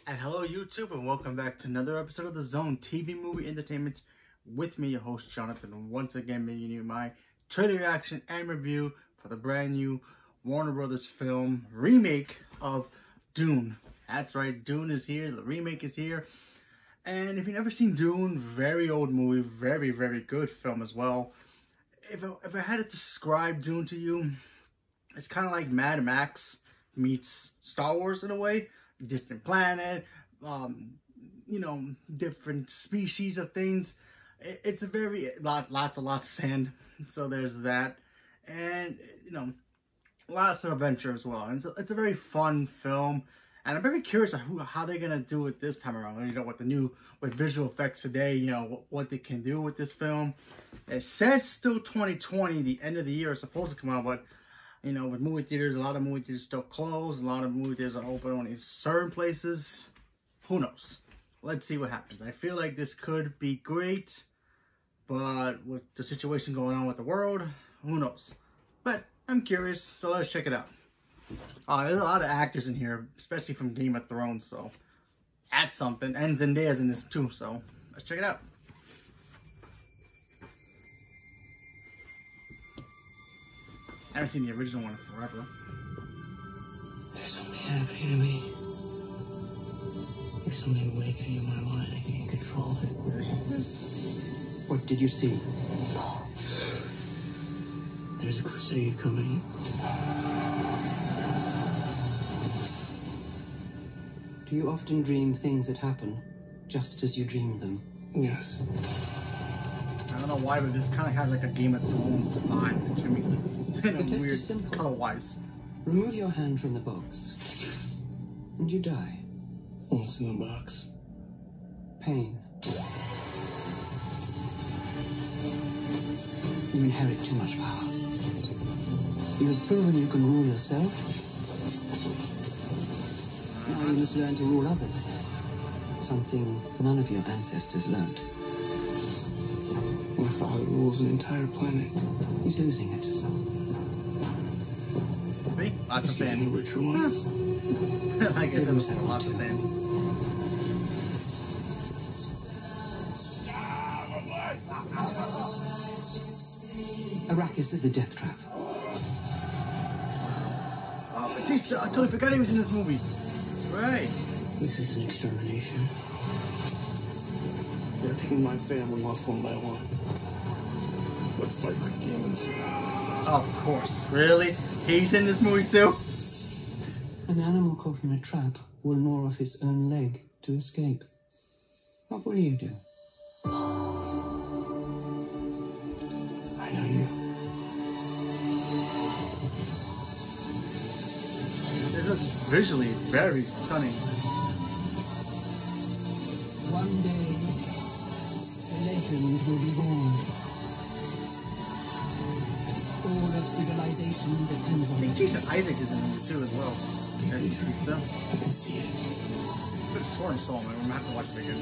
And hello YouTube, and welcome back to another episode of The Zone TV Movie Entertainment with me, your host Jonathan, and once again bringing you my trailer reaction and review for the brand new Warner Brothers film remake of Dune. That's right, Dune is here, the remake is here. And if you've never seen Dune, very old movie, very good film as well. If I had to describe Dune to you, it's kind of like Mad Max meets Star Wars in a way. Distant planet, you know, different species of things. It's a very lots of sand, so there's that, and you know, lots of adventure as well. And so it's a very fun film, and I'm very curious how they're gonna do it this time around. You know, with visual effects today, you know what they can do with this film. It says still 2020, the end of the year is supposed to come out, but you know, with movie theaters, a lot of movie theaters still closed. A lot of movie theaters are open only in certain places. Who knows? Let's see what happens. I feel like this could be great, but with the situation going on with the world, who knows? But I'm curious, so let's check it out. There's a lot of actors in here, especially from Game of Thrones, so that's something. And Zendaya's in this too, so let's check it out. I haven't seen the original one in forever. There's something happening to me. There's something awakening in my mind. I can't control it. What did you see? There's a crusade coming. Do you often dream things that happen just as you dreamed them? Yes. I don't know why, but this kind of has like a Game of Thrones vibe to me. The test is simple. Color-wise. Remove your hand from the box, and you die. What's in the box? Pain. You inherit too much power. You have proven you can rule yourself. Now you must learn to rule others. Something none of your ancestors learned. My father rules an entire planet. He's losing it. See? Lots of sand. Which ones? I guess there was lots of sand. Arrakis is a death trap. Oh, Batista, I totally forgot he was in this movie. Right. This is an extermination. They're picking my family off one by one. Let's fight like demons. Of course. Really? He's in this movie too? An animal caught in a trap will gnaw off its own leg to escape. What will you do? I know you. It looks visually very stunning. One day, a legend will be born. All of civilization depends on I think it. Jason Isaac is in the movie too as well. I can see it. I could have sworn I saw him. I'm gonna have to watch it again.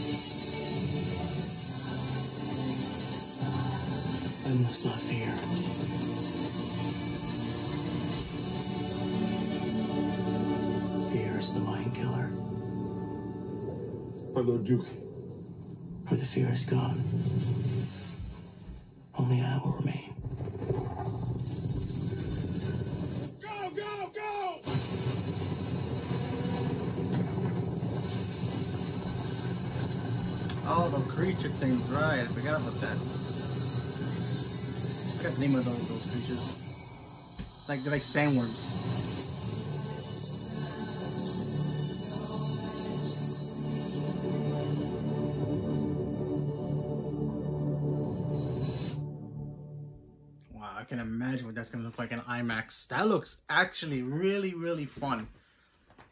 I must not fear. Fear is the mind killer. My Lord Duke. Where the fear is gone, only I will remain. Go, go, go! Oh, the creature things, right. I forgot about that. I forgot the name of those creatures. They're like sandworms. I can imagine what that's going to look like in IMAX. That looks actually really fun.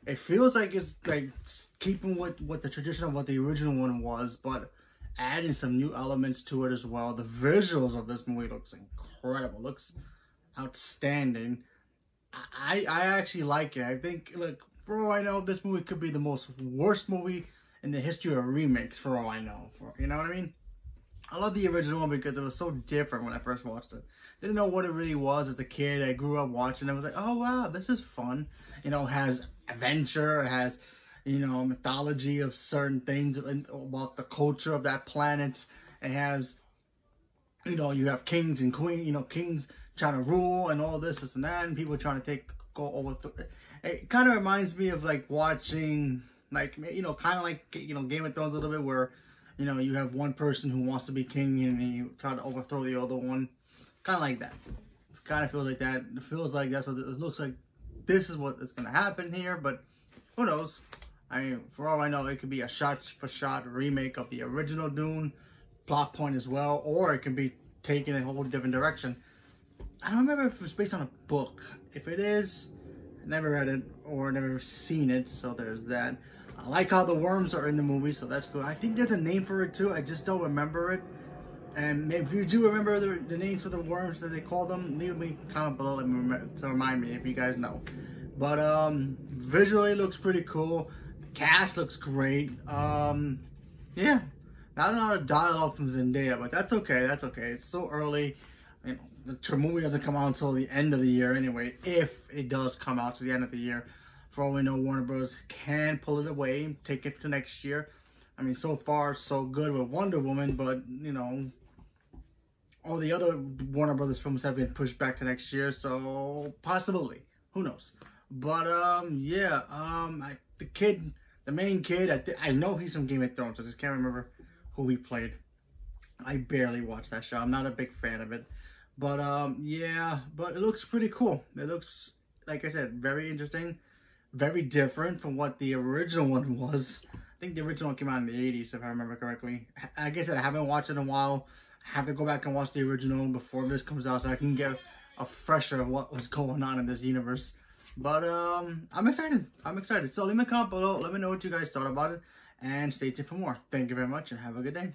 It feels like it's like keeping with what the tradition of what the original one was, but adding some new elements to it as well. The visuals of this movie looks incredible. Looks outstanding. I actually like it. I think, look, for all I know, this movie could be the worst movie in the history of remakes, for all I know. You know what I mean? I love the original one because it was so different when I first watched it. Didn't know what it really was as a kid. I grew up watching it. I was like, oh wow, this is fun. You know, it has adventure, it has you know, mythology of certain things and about the culture of that planet. It has, you know, you have kings and queens, you know, kings trying to rule and all this and that, and people trying to go over. It kind of reminds me of like watching, like, you know, kind of like, you know, Game of Thrones a little bit, where, you know, you have one person who wants to be king and you try to overthrow the other one. Kind of like that. Kind of feels like that. It feels like that's what it looks like. This is what is going to happen here, but who knows? I mean, for all I know, it could be a shot-for-shot remake of the original Dune plot point as well, or it could be taken in a whole different direction. I don't remember if it was based on a book. If it is, I never read it or never seen it, so there's that. I like how the worms are in the movie, so that's cool. I think there's a name for it too. I just don't remember it. And if you do remember the names for the worms that they call them, leave me a comment below to remind me if you guys know. But visually looks pretty cool. The cast looks great. Yeah, not a lot of dialogue from Zendaya, but that's okay. That's okay. It's so early. You know, the movie doesn't come out until the end of the year anyway. If it does come out to the end of the year, for all we know, Warner Bros. Can pull it away and take it to next year. I mean, so far so good with Wonder Woman, but you know, all the other Warner Brothers films have been pushed back to next year, so possibility. Who knows? But yeah, the main kid, I know he's from Game of Thrones. I just can't remember who he played. I barely watched that show. I'm not a big fan of it. But yeah, but it looks pretty cool. It looks, like I said, very interesting, very different from what the original one was. I think the original one came out in the 80s, if I remember correctly. Like I said, I haven't watched it in a while. I have to go back and watch the original before this comes out so I can get a fresher of what was going on in this universe. But I'm excited. I'm excited. So leave me a comment below. Let me know what you guys thought about it. And stay tuned for more. Thank you very much and have a good day.